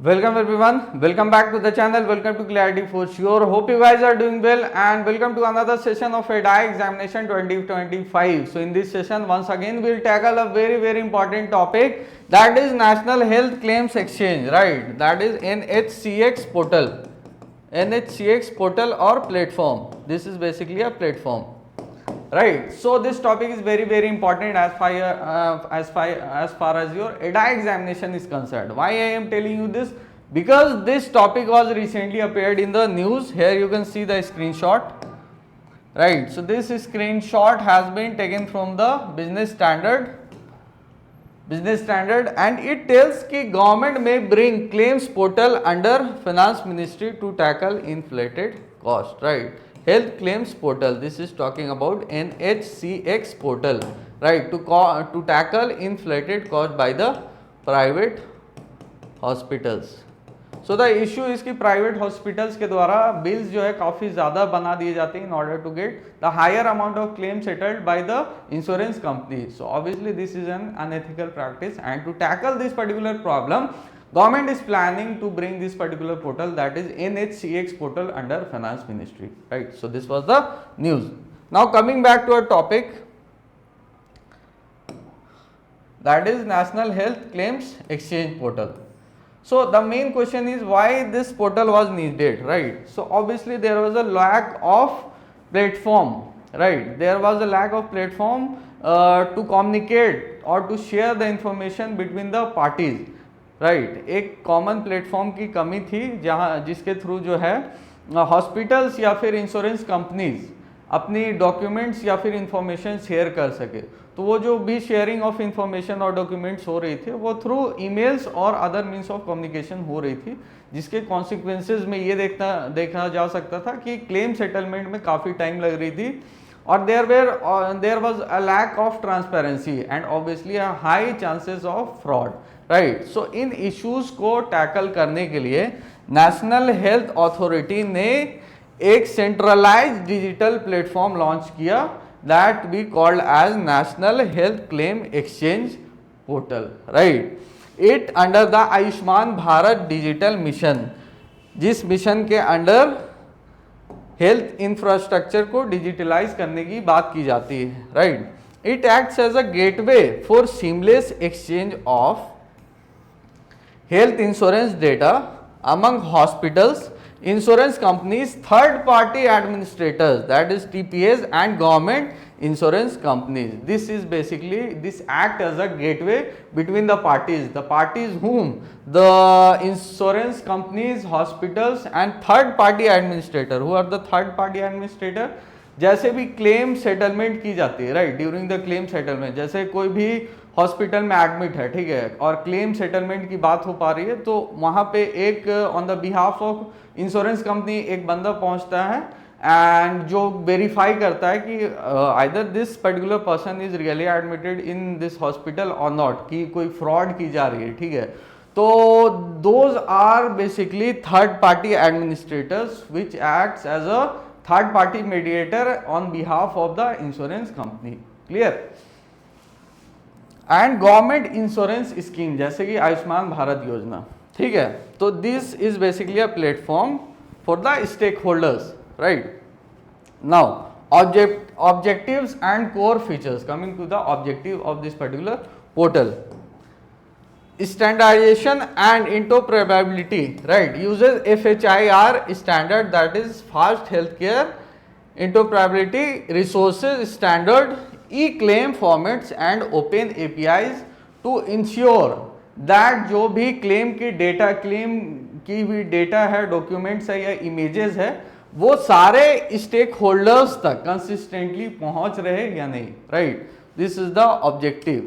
Welcome everyone, welcome back to the channel, welcome to Clarity for Sure. Hope you guys are doing well and welcome to another session of EDA examination 2025. So in this session once again we'll tackle a very important topic, that is National Health Claims Exchange, right? That is NHCX portal. NHCX portal or platform. This is basically a platform. Right, so this topic is very important as far as your EDA examination is concerned. Why I am telling you this? Because this topic was recently appeared in the news. Here you can see the screenshot. Right, so this screenshot has been taken from the business standard and it tells कि government may bring claims portal under finance ministry to tackle inflated cost, right? Health claims portal, this is talking about NHCX portal, right? To tackle inflated cost by the private hospitals. So the issue is कि private hospitals के द्वारा bills जो है काफ़ी ज़्यादा बना दिए जाते हैं in order to get the higher amount of claim settled by the insurance company. So obviously this is an unethical practice and to tackle this particular problem government is planning to bring this particular portal, that is NHCX portal, under finance ministry, right? So this was the news. Now coming back to our topic, that is National Health Claims Exchange portal. So the main question is why this portal was needed, right? So obviously there was a lack of platform, right? There was a lack of platform to communicate or to share the information between the parties, right. एक common platform की कमी थी जहाँ जिसके through जो है hospitals या फिर इंश्योरेंस कंपनीज अपनी डॉक्यूमेंट्स या फिर इंफॉर्मेशन शेयर कर सके. तो वो जो भी शेयरिंग ऑफ इंफॉर्मेशन और डॉक्यूमेंट्स हो रही थी वो थ्रू ईमेल्स और अदर मीन्स ऑफ कम्युनिकेशन हो रही थी, जिसके कॉन्सिक्वेंसेज में ये देखा जा सकता था कि क्लेम सेटलमेंट में काफ़ी टाइम लग रही थी और there was a lack of transparency and obviously high chances of fraud, right. So इन इश्यूज को टैकल करने के लिए नेशनल हेल्थ अथॉरिटी ने एक सेंट्रलाइज्ड डिजिटल प्लेटफॉर्म लॉन्च किया, that we called as national health claim exchange portal, right. It under the Ayushman Bharat digital mission, जिस मिशन के अंडर हेल्थ इंफ्रास्ट्रक्चर को डिजिटलाइज करने की बात की जाती है, right. It acts as a gateway for seamless exchange of health insurance data among hospitals, insurance companies, third party administrators, that is TPAs, and government insurance companies. This is basically, this act as a gateway between the parties whom the insurance companies, hospitals and third party administrator. Who are the third party administrator? जैसे भी claim settlement की जाती है, right, during the claim settlement, जैसे कोई भी hospital में admit है, ठीक है, और क्लेम सेटलमेंट की बात हो पा रही है, तो वहाँ पे एक on the behalf of insurance company एक बंदा पहुँचता है एंड जो वेरीफाई करता है कि either this particular person is really admitted in this hospital और नॉट, कि कोई फ्रॉड की जा रही है, ठीक है. तो those are basically third party administrators which acts as a third party mediator on behalf of the insurance company, clear. And government insurance scheme जैसे कि आयुष्मान भारत योजना, ठीक है. तो this is basically a platform for the stakeholders, right. Now objectives and core features. Coming to the objective of this particular portal, standardization and interoperability, right, uses FHIR standard, that is fast healthcare interoperability, resources standard, e-claim formats and open APIs to ensure that जो भी claim की data, claim की भी data है, documents है या images है, वो सारे स्टेक होल्डर्स तक कंसिस्टेंटली पहुंच रहे या नहीं, right. This is the objective,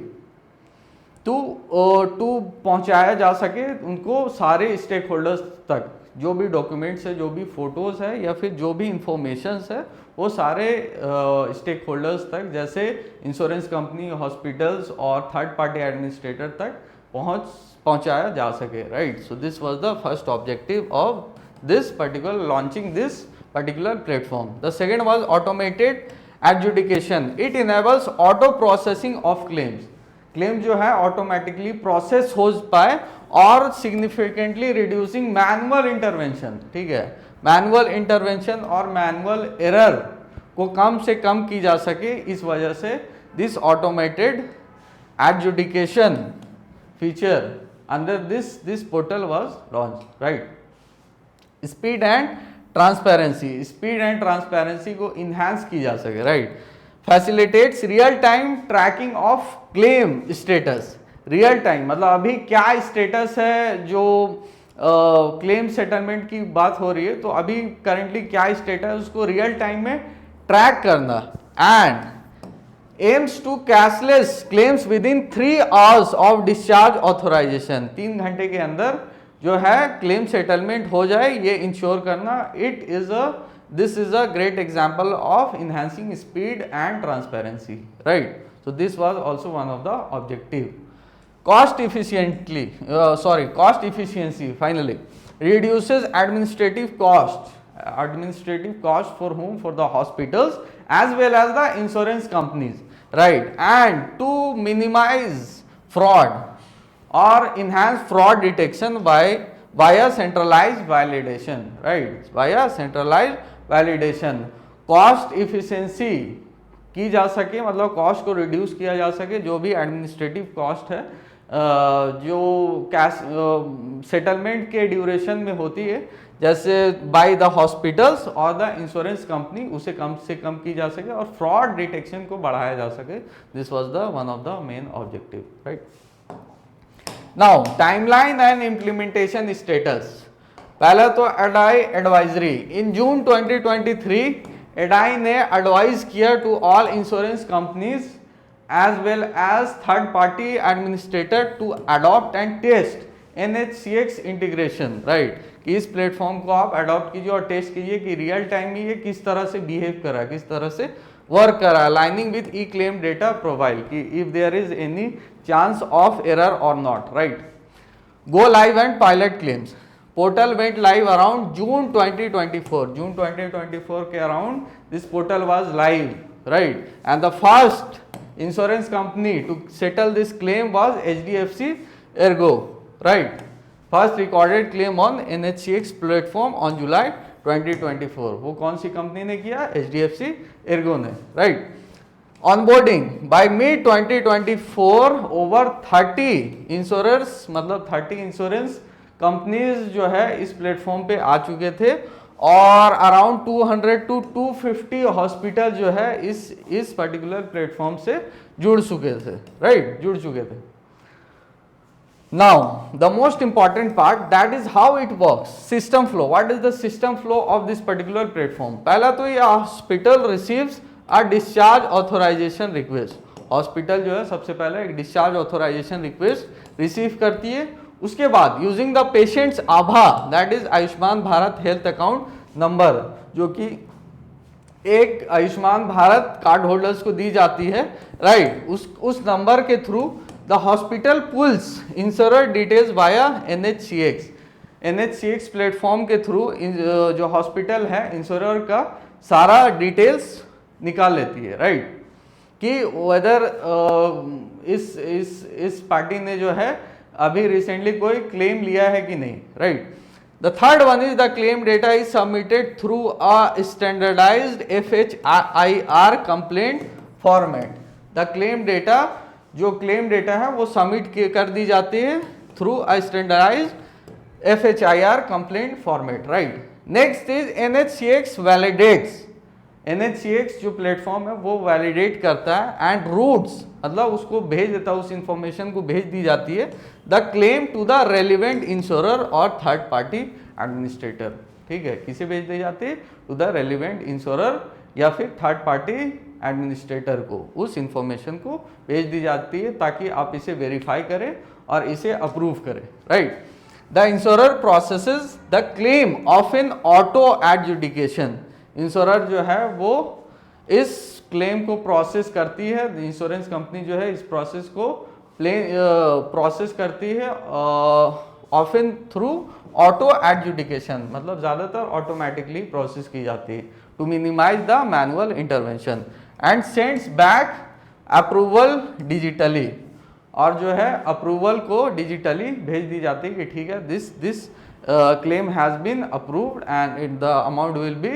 to पहुंचाया जा सके उनको सारे स्टेक होल्डर्स तक, जो भी डॉक्यूमेंट्स है, जो भी फोटोज़ है या फिर जो भी इंफॉर्मेशंस है, वो सारे स्टेक होल्डर्स तक, जैसे इंश्योरेंस कंपनी, हॉस्पिटल्स और थर्ड पार्टी एडमिनिस्ट्रेटर तक पहुंचाया जा सके, right. So this was the first objective of this particular launching this particular platform. The second was automated adjudication. It enables auto processing of claims. Claim जो है automatically process हो पाए और significantly reducing manual intervention, ठीक है, manual intervention और manual error को कम से कम की जा सके, इस वजह से this automated adjudication feature under this portal was launch, right. Speed and transparency, speed and transparency को इन्हांस की जा सके, right. Facilitates real time tracking of claim status, real time मतलब अभी क्या स्टेटस है, जो क्लेम सेटलमेंट की बात हो रही है तो अभी करेंटली क्या स्टेटस है उसको रियल टाइम में ट्रैक करना, and aims to cashless claims within 3 hours of discharge authorisation, 3 घंटे के अंदर जो है क्लेम सेटलमेंट हो जाए, ये इंश्योर करना। This is a great example of enhancing speed and transparency, right? So this was also one of the objective. Cost efficiency finally reduces administrative cost for whom? For the hospitals as well as the insurance companies, right? And to minimize fraud or enhance fraud detection via centralized validation, right? Via centralized validation, cost efficiency की जा सके, मतलब cost को reduce किया जा सके, जो भी एडमिनिस्ट्रेटिव कॉस्ट है जो कैश सेटलमेंट के ड्यूरेशन में होती है, जैसे बाय द हॉस्पिटल्स और द इंश्योरेंस कंपनी, उसे कम से कम की जा सके और फ्रॉड डिटेक्शन को बढ़ाया जा सके। This was the one of the main objective, right. Now timeline and implementation status. पहला तो एडाई एडवाइजरी, इन जून 2023 एडाई ने एडवाइज किया to all insurance companies as well as third party administrator to adopt and test NHCX integration, right, कि इस platform को आप adopt कीजिए और टेस्ट कीजिए कि रियल टाइम में ये किस तरह से बिहेव कर रहा है, किस तरह से वर्क कर रहा है, aligning with e claim data profile, कि if there is any chance of error और not, right. Go live and pilot claims, portal went live around June 2024 के around this portal was live, right, and the first insurance company to settle this claim was HDFC Ergo, right, first recorded claim on NHCX platform on July 2024, वो कौन सी company ने किया? HDFC Ergo ने, right। onboarding by mid 2024 over 30 insurers, मतलब 30 insurance companies जो है इस platform पे आ चुके थे और अराउंड 200 to 250 हॉस्पिटल जो है इस पर्टिकुलर प्लेटफॉर्म से जुड़ चुके थे, राइट, जुड़ चुके थे। Now the most important part, that is how it works, system flow. What is the system flow of this particular platform? पहला तो ये hospital receives a discharge authorisation request, hospital जो है सबसे पहले एक डिस्चार्ज ऑथोराइजेशन रिक्वेस्ट रिसीव करती है। उसके बाद using the patients Abha, that is Ayushman Bharat health account number, जो कि एक आयुष्मान भारत कार्ड होल्डर्स को दी जाती है, राइट, उस नंबर के through the hospital pulls insurer details via NHCX platform के थ्रू जो हॉस्पिटल है इंश्योरर का सारा डिटेल्स निकाल लेती है, राइट, कि वेदर इस पार्टी ने जो है अभी रिसेंटली कोई क्लेम लिया है कि नहीं, right. The third one is the claim data is submitted through a standardised FHIR compliant format. The claim data, जो क्लेम डेटा है वो सबमिट कर दी जाती है through a standardised FHIR compliant format, right. Next is NHCX validates, NHCX जो platform है वो वैलिडेट करता है एंड रूट्स, मतलब उसको भेज देता है, उस इंफॉर्मेशन को भेज दी जाती है the claim to the relevant insurer और थर्ड पार्टी एडमिनिस्ट्रेटर, ठीक है, किसे भेज दी जाती है? टू द रेलिवेंट इंश्योरर या फिर थर्ड पार्टी एडमिनिस्ट्रेटर को उस इंफॉर्मेशन को भेज दी जाती है ताकि आप इसे वेरीफाई करें और इसे अप्रूव करें, right. The insurer processes the claim of N auto adjudication, insurer जो है वो इस क्लेम को प्रोसेस करती है, इंश्योरेंस कंपनी जो है इस प्रोसेस को प्रोसेस करती है ऑफन थ्रू ऑटो एडजुडिकेशन, मतलब ज़्यादातर ऑटोमेटिकली प्रोसेस की जाती है to minimise the manual intervention and sends back approval digitally, और जो है अप्रूवल को डिजिटली भेज दी जाती है कि ठीक है this claim has been approved and the amount will be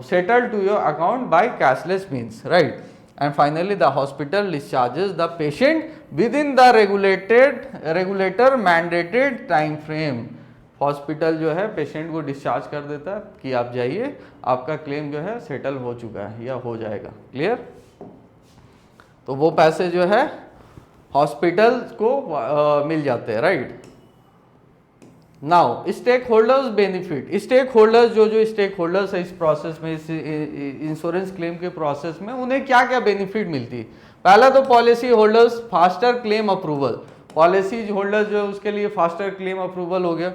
settled to your account by cashless means, right? And finally the hospital discharges the patient within the regulator mandated time frame. Hospital जो है patient को discharge कर देता है कि आप जाइए, आपका क्लेम जो है सेटल हो चुका है या हो जाएगा. क्लियर? तो वो पैसे जो है हॉस्पिटल को मिल जाते हैं, right? Now stakeholders benefit. Stakeholders जो स्टेक होल्डर्स है इस प्रोसेस में, इस इंश्योरेंस क्लेम के प्रोसेस में, उन्हें क्या क्या बेनिफिट मिलती है? पहला तो policy holders faster claim approval. Policy holders जो उसके लिए फास्टर क्लेम अप्रूवल हो गया.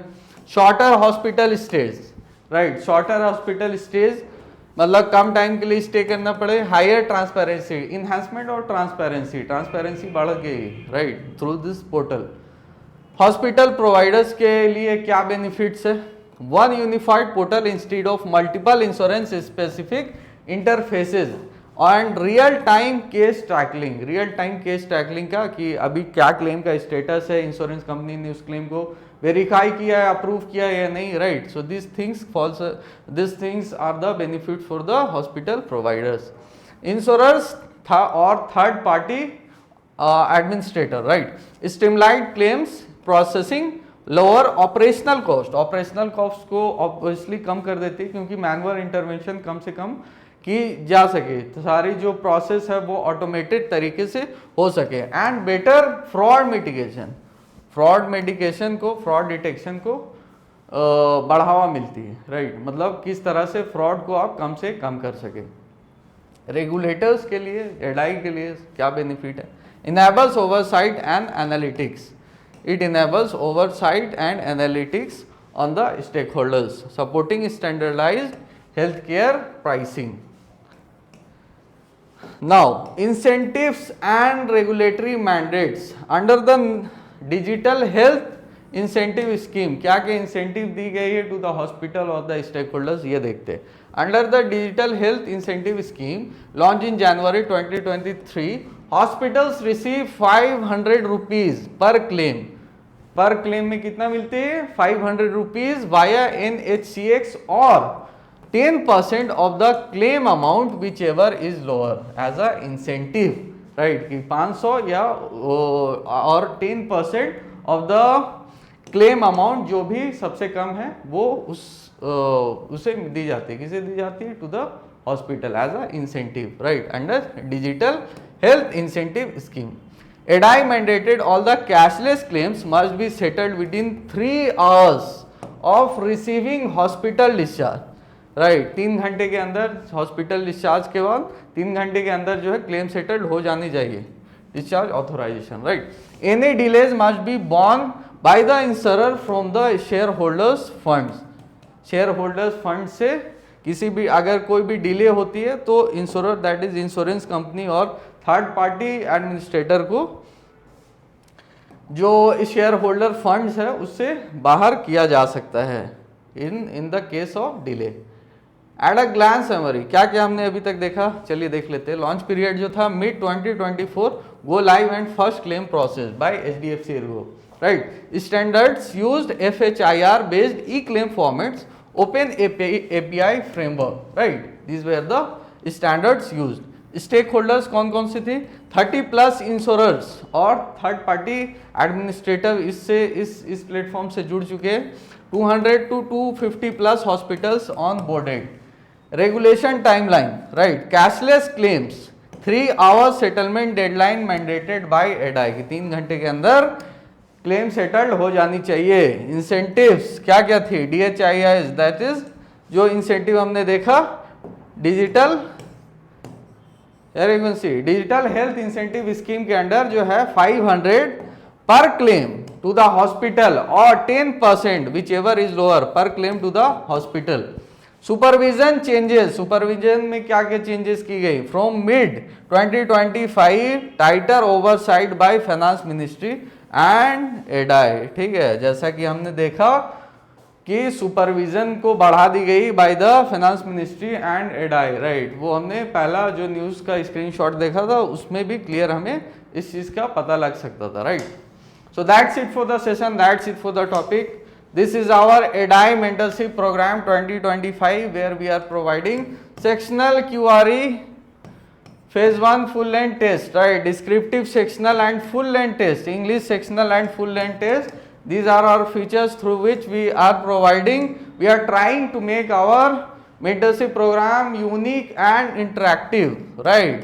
Shorter hospital stage, right? Shorter hospital stage मतलब कम टाइम के लिए स्टे करना पड़े. हायर ट्रांसपेरेंसी, इन्हांसमेंट और ट्रांसपेरेंसी बढ़ गई, right, through this portal. Hospital providers के लिए क्या बेनिफिट्स है? One unified portal instead of multiple insurance specific interfaces and real time case tracking. Real time case tracking का कि अभी क्या क्लेम का स्टेटस है, इंश्योरेंस कंपनी ने उस क्लेम को वेरीफाई किया है, अप्रूव किया है या नहीं, right? So this things are the benefit for the hospital providers. Insurers था और third party administrator, right? Streamlined claims processing, lower operational cost. Operational cost को ऑब्वियसली कम कर देती है क्योंकि मैनुअल इंटरवेंशन कम से कम की जा सके, तो सारी जो प्रोसेस है वो ऑटोमेटेड तरीके से हो सके. And better fraud mitigation. Fraud detection को बढ़ावा मिलती है, राइट? मतलब किस तरह से फ्रॉड को आप कम से कम कर सके. रेगुलेटर्स के लिए, एडआई के लिए क्या बेनिफिट है? Enables oversight and analytics. It enables oversight and analytics on the stakeholders, supporting standardized healthcare pricing. Now, incentives and regulatory mandates under the digital health incentive scheme. क्या क्या इंसेंटिव दी गई है टू द हॉस्पिटल और the stakeholders, ये देखते हैं. Under the digital health incentive scheme launch in January 2023, hospitals receive 500 rupees per claim. पर claim में कितना मिलते हैं? 500 रुपीज वाया NHCX और 10% of the claim amount whichever is lower as a incentive, right? कि 500 या और 10% ऑफ द क्लेम अमाउंट जो भी सबसे कम है वो उसे दी जाती है. किसे दी जाती है? To the hospital as a incentive, right? Under digital health incentive scheme. IRDAI mandated all the cashless claims must be settled within 3 hours of receiving hospital discharge, right? 3 घंटे के अंदर हॉस्पिटल डिस्चार्ज के बाद 3 घंटे के अंदर जो है क्लेम सेटल्ड हो जानी चाहिए, discharge authorisation, right? Any delays must be borne by the insurer from the shareholders funds. Shareholders fund से किसी भी अगर कोई भी डिले होती है तो insurer, that is insurance company और थर्ड पार्टी एडमिनिस्ट्रेटर को जो शेयर होल्डर फंड्स है उससे बाहर किया जा सकता है in the case of delay. At a glance summary, क्या क्या हमने अभी तक देखा, चलिए देख लेते हैं. लॉन्च पीरियड जो था mid 2024, go live and first claim process by HDFC ERGO, right? Standards used FHIR based e claim formats, open API framework, right? This were the standards used. Stakeholders कौन कौन से थे? 30+ insurers और third party administrator इससे इस platform से जुड़ चुके हैं. 200 to 250+ hospitals onboarded. Regulation timeline, right? Cashless claims 3 hours settlement deadline mandated by IRDAI की 3 घंटे के अंदर क्लेम सेटल्ड हो जानी चाहिए. इंसेंटिव्स क्या क्या थी? DHIS, दैट इज जो इंसेंटिव हमने देखा digital digital health incentive scheme के अंडर जो है 500 पर क्लेम टू द हॉस्पिटल और 10% whichever is lower per claim to the hospital. Supervision changes, supervision में क्या क्या चेंजेस की गई? From mid 2025 tighter oversight by finance ministry and IRDAI, ठीक है? जैसा कि हमने देखा कि सुपरविजन को बढ़ा दी गई by the finance ministry and एडाई, right. वो हमने पहला जो न्यूज़ का स्क्रीनशॉट देखा था उसमें भी क्लियर हमें इस चीज़ का पता लग सकता था, right. So that's it for the session, that's it for the topic. This is our ADAI mentorship program 2025 where we are providing sectional QRE phase 1 full length test, right, descriptive sectional and full length test, English sectional and full length test. These are our features through which we are providing, we are trying to make our mentorship program unique and interactive, right.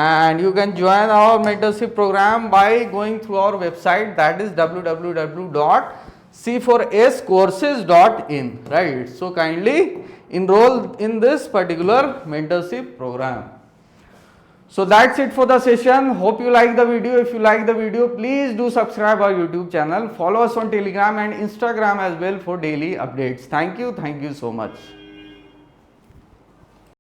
And you can join our mentorship program by going through our website, that is www.c4scourses.in, right. So kindly enroll in this particular mentorship program. So that's it for the session. Hope you like the video. If you like the video, please do subscribe our YouTube channel. Follow us on Telegram and Instagram as well for daily updates. Thank you so much.